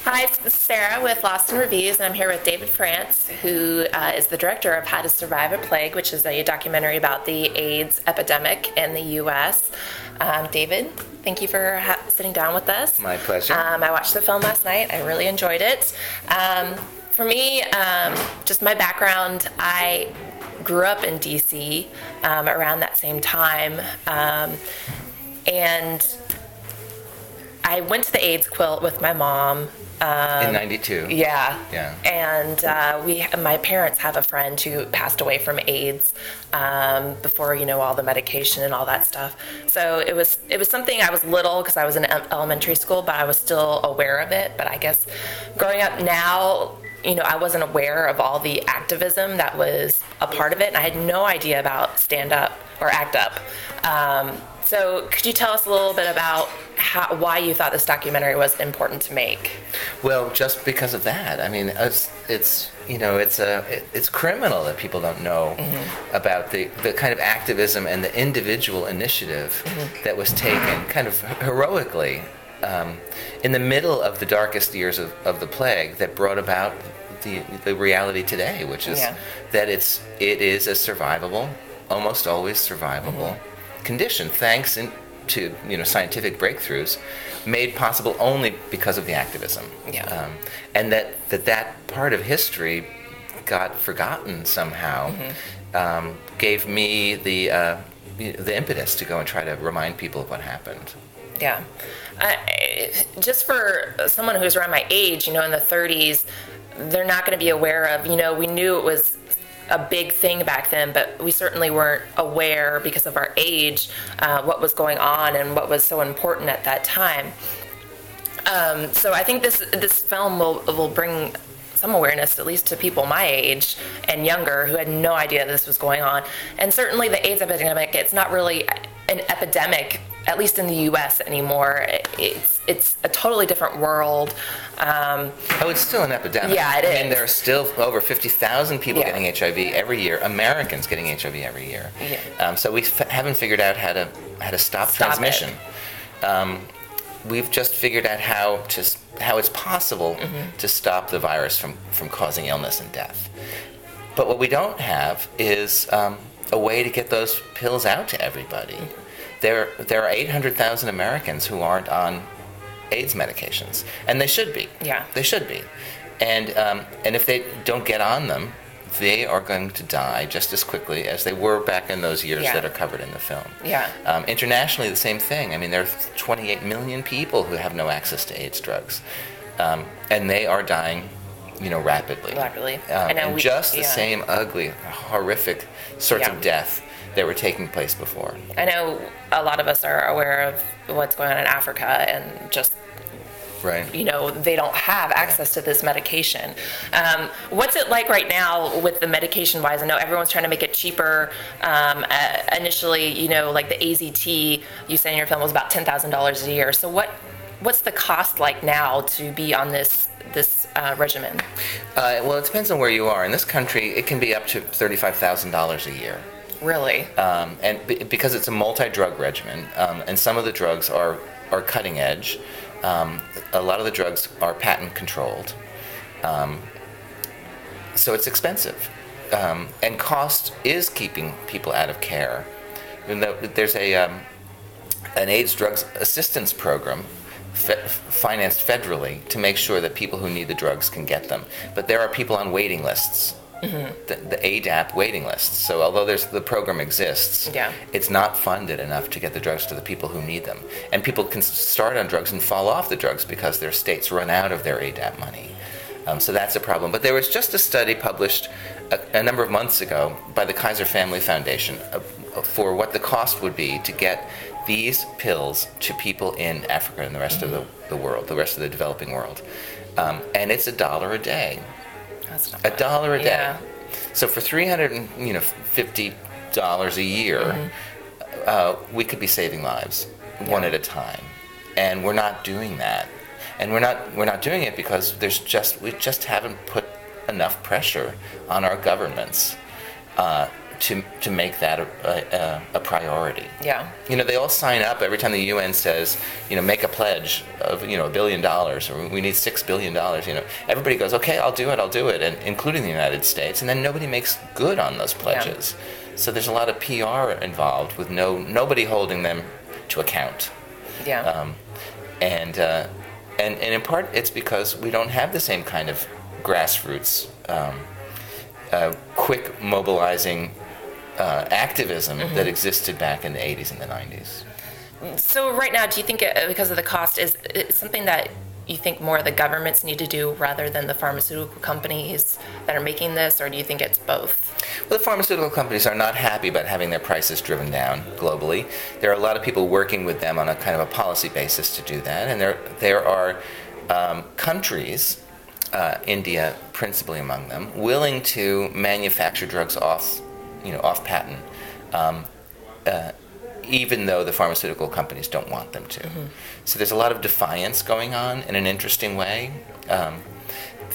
Hi, this is Sarah with Lost in Reviews, and I'm here with David France, who is the director of How to Survive a Plague, which is a documentary about the AIDS epidemic in the U.S. David, thank you for sitting down with us. My pleasure. I watched the film last night. I really enjoyed it. For me, just my background, I grew up in D.C. Around that same time, and I went to the AIDS quilt with my mom. In 92. Yeah. Yeah. And my parents have a friend who passed away from AIDS before, all the medication and all that stuff. So it was something. I was little because I was in elementary school, but I was still aware of it. But I guess growing up now, I wasn't aware of all the activism that was a part of it, and I had no idea about Stand Up or Act Up. So could you tell us a little bit about why you thought this documentary was important to make? Well, just because of that. I mean, it's criminal that people don't know about the kind of activism and the individual initiative that was taken kind of heroically in the middle of the darkest years of the plague that brought about the reality today, which is that it is a survivable, almost always survivable condition, thanks to scientific breakthroughs made possible only because of the activism. Yeah. And that part of history got forgotten somehow, gave me the impetus to go and try to remind people of what happened. Yeah. Just for someone who's around my age, in the 30s, they're not going to be aware of, we knew it was a big thing back then, but we certainly weren't aware because of our age what was going on and what was so important at that time. So I think this film will bring some awareness, at least to people my age and younger, who had no idea this was going on. And certainly the AIDS epidemic, it's not really an epidemic, at least in the U.S. anymore. It's a totally different world. It's still an epidemic. Yeah, it is. I mean, there are still over 50,000 people getting HIV every year. Americans getting HIV every year. Yeah. So we haven't figured out how to stop transmission. We've just figured out how it's possible to stop the virus from causing illness and death. But what we don't have is a way to get those pills out to everybody. There are 800,000 Americans who aren't on AIDS medications, and they should be. Yeah. They should be. And if they don't get on them, they are going to die just as quickly as they were back in those years that are covered in the film. Yeah. Internationally, the same thing. I mean, there are 28 million people who have no access to AIDS drugs, and they are dying, rapidly. Rapidly. And the same ugly, horrific sorts of death that were taking place before. I know a lot of us are aware of what's going on in Africa and just, right. They don't have access to this medication. What's it like right now with the medication-wise? I know everyone's trying to make it cheaper. Initially, like the AZT, you said in your film, was about $10,000 a year. So what's the cost like now to be on this regimen? Well, it depends on where you are. In this country, it can be up to $35,000 a year. Really? And because it's a multi-drug regimen, and some of the drugs are cutting edge, a lot of the drugs are patent controlled, so it's expensive, and cost is keeping people out of care. Even though there's an AIDS drugs assistance program financed federally to make sure that people who need the drugs can get them, but there are people on waiting lists. The ADAP waiting lists. So although the program exists, it's not funded enough to get the drugs to the people who need them. And people can start on drugs and fall off the drugs because their states run out of their ADAP money. So that's a problem. But there was just a study published a number of months ago by the Kaiser Family Foundation for what the cost would be to get these pills to people in Africa and the rest of the world, the rest of the developing world. And it's $1 a day. $1 a day. Yeah. So for $350 a year, we could be saving lives one at a time, and we're not doing that. And we're not doing it because we just haven't put enough pressure on our governments to make that a priority. Yeah. They all sign up every time the UN says, make a pledge of, $1 billion, or we need $6 billion. Everybody goes, okay, I'll do it, and including the United States, and then nobody makes good on those pledges. Yeah. So there's a lot of PR involved with nobody holding them to account. Yeah. And in part, it's because we don't have the same kind of grassroots, quick mobilizing activism that existed back in the 80s and the 90s. So right now, do you think because of the cost, is it something that you think more the governments need to do rather than the pharmaceutical companies that are making this, or do you think it's both? Well, the pharmaceutical companies are not happy about having their prices driven down globally. There are a lot of people working with them on a kind of a policy basis to do that, and there are countries, India principally among them, willing to manufacture drugs off patent, even though the pharmaceutical companies don't want them to. Mm-hmm. So there's a lot of defiance going on in an interesting way.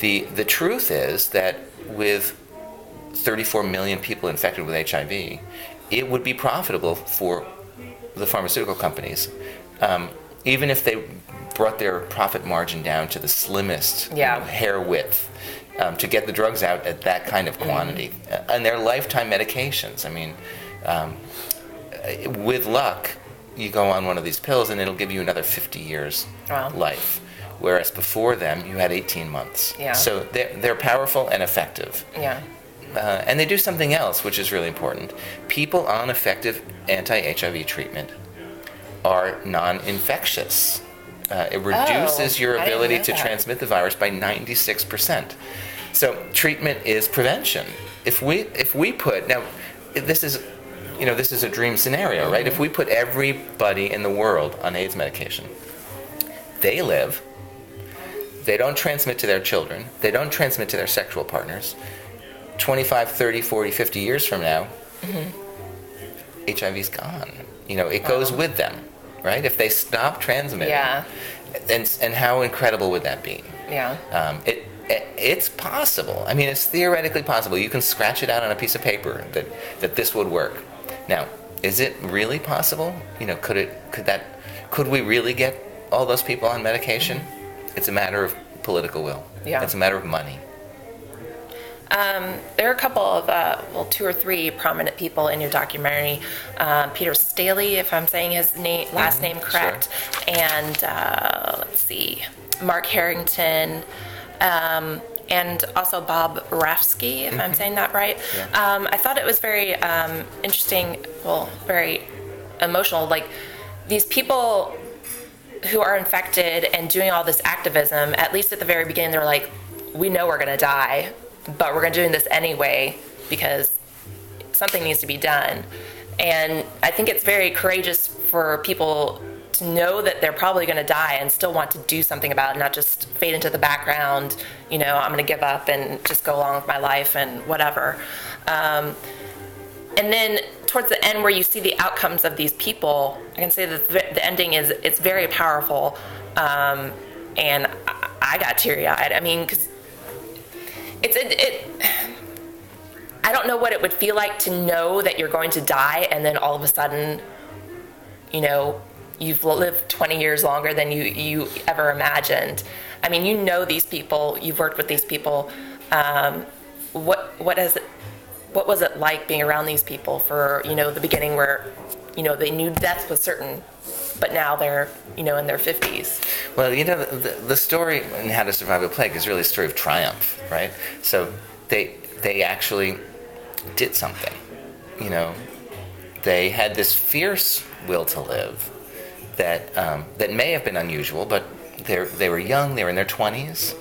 The truth is that with 34 million people infected with HIV, it would be profitable for the pharmaceutical companies, even if they brought their profit margin down to the slimmest hair width, to get the drugs out at that kind of quantity. Mm-hmm. And they're lifetime medications. I mean, with luck, you go on one of these pills and it'll give you another 50 years life. Whereas before them, you had 18 months. Yeah. So they're powerful and effective. Yeah. And they do something else, which is really important. People on effective anti-HIV treatment are non-infectious. It reduces your ability to transmit the virus by 96%. So treatment is prevention. If we put, now this is a dream scenario, right? If we put everybody in the world on AIDS medication, they live, they don't transmit to their children, they don't transmit to their sexual partners. 25, 30, 40, 50 years from now, HIV's gone. It goes with them, right? If they stop transmitting, and how incredible would that be? Yeah. It's possible. I mean, it's theoretically possible. You can scratch it out on a piece of paper that this would work. Now, is it really possible? Could we really get all those people on medication? It's a matter of political will. Yeah. It's a matter of money. There are a couple of, 2 or 3 prominent people in your documentary. Peter Staley, if I'm saying his last name correct, sure. And let's see, Mark Harrington, and also Bob Rafsky, if I'm saying that right. Yeah. I thought it was very interesting, very emotional. Like, these people who are infected and doing all this activism, at least at the very beginning, they're like, we know we're going to die, but we're going to do this anyway because something needs to be done. And I think it's very courageous for people to know that they're probably going to die and still want to do something about it, not just fade into the background, I'm going to give up and just go along with my life and whatever. And then towards the end, where you see the outcomes of these people, I can say that the ending it's very powerful. And I got teary-eyed. I mean, because I don't know what it would feel like to know that you're going to die, and then all of a sudden, you've lived 20 years longer than you ever imagined. I mean, these people, you've worked with these people. What was it like being around these people for, the beginning where, they knew death was certain, but now they're, in their 50s? Well, the story in How to Survive a Plague is really a story of triumph, right? So they actually did something, They had this fierce will to live that may have been unusual, but they were young, they were in their 20s,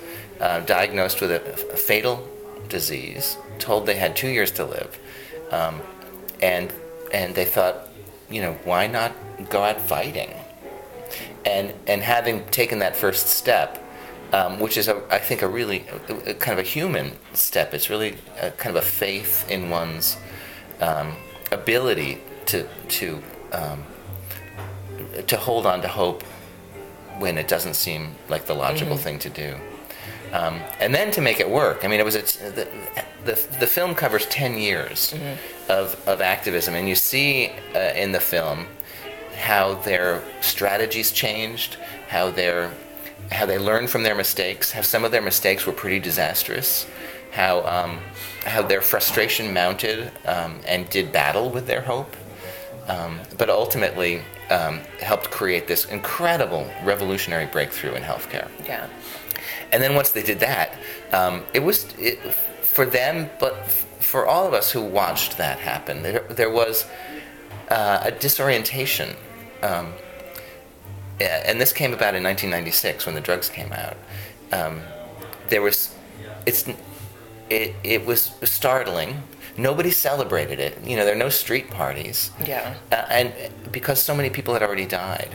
diagnosed with a fatal disease, told they had 2 years to live, and they thought, why not go out fighting? And having taken that first step, which is, I think, a really kind of a human step. It's really kind of a faith in one's ability to hold on to hope when it doesn't seem like the logical thing to do. And then to make it work, I mean, the film covers 10 years of activism, and you see in the film how their strategies changed, how they learned from their mistakes, how some of their mistakes were pretty disastrous, how their frustration mounted and did battle with their hope, but ultimately helped create this incredible revolutionary breakthrough in healthcare. Yeah. And then once they did that, for them, but for all of us who watched that happen, there was a disorientation. And this came about in 1996 when the drugs came out. It was startling. Nobody celebrated it. There are no street parties. Yeah. And because so many people had already died.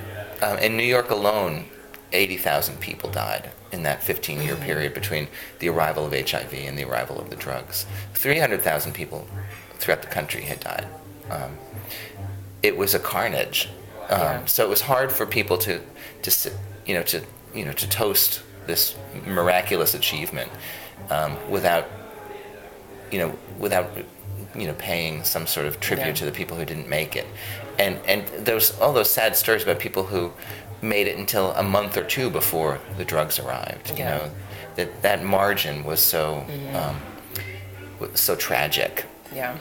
In New York alone, 80,000 people died in that 15-year period between the arrival of HIV and the arrival of the drugs. 300,000 people throughout the country had died. It was a carnage. So it was hard for people to toast this miraculous achievement without paying some sort of tribute to the people who didn't make it. And there's all those sad stories about people who made it until a month or two before the drugs arrived. That margin was so so tragic. Yeah.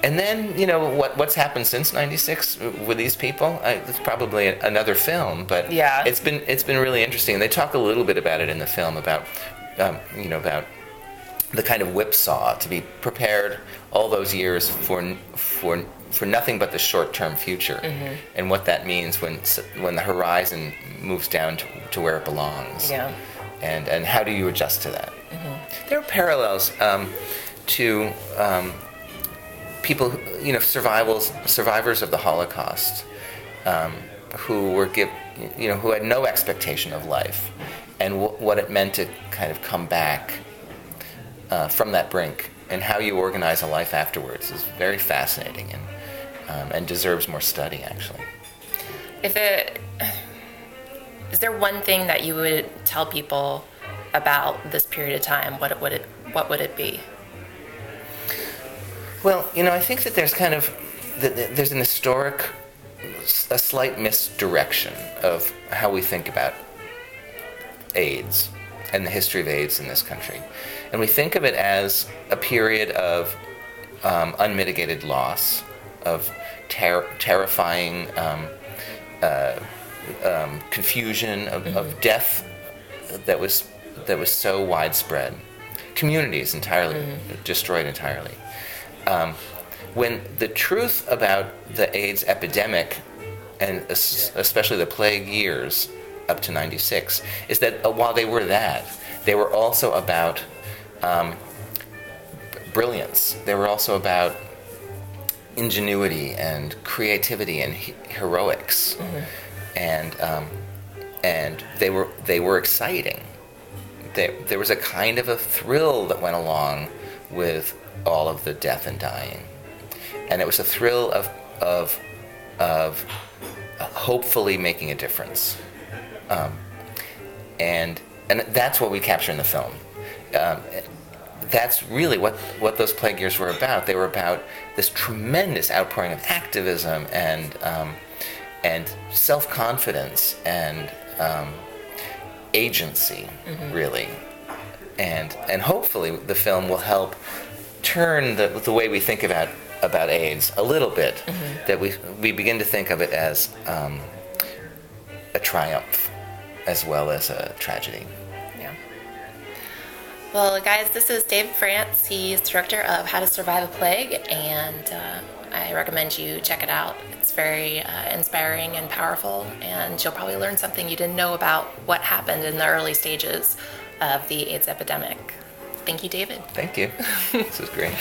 And then what's happened since '96 with these people? It's probably another film, but it's been really interesting. They talk a little bit about it in the film about about the kind of whipsaw to be prepared all those years for nothing but the short-term future, and what that means when the horizon moves down to where it belongs. Yeah. And how do you adjust to that? There are parallels to people, survivors of the Holocaust, who were who had no expectation of life, and what it meant to kind of come back from that brink, and how you organize a life afterwards is very fascinating and deserves more study, actually. Is there one thing that you would tell people about this period of time? What would it be? Well, I think that there's there's a slight misdirection of how we think about AIDS and the history of AIDS in this country. And we think of it as a period of unmitigated loss, of terrifying confusion, of death that was so widespread. Communities entirely destroyed entirely. When the truth about the AIDS epidemic, and especially the plague years up to '96, is that while they were that, they were also about brilliance. They were also about ingenuity and creativity and heroics, and they were exciting. There was a kind of a thrill that went along with all of the death and dying, and it was a thrill of hopefully making a difference, and that's what we capture in the film. That's really what those plague years were about. They were about this tremendous outpouring of activism and self-confidence and agency, really, and hopefully the film will help turn the way we think about AIDS a little bit, that we begin to think of it as a triumph as well as a tragedy. Yeah. Well, guys, this is David France. He's director of How to Survive a Plague, and I recommend you check it out. It's very inspiring and powerful, and you'll probably learn something you didn't know about what happened in the early stages of the AIDS epidemic. Thank you, David. Thank you. This was great.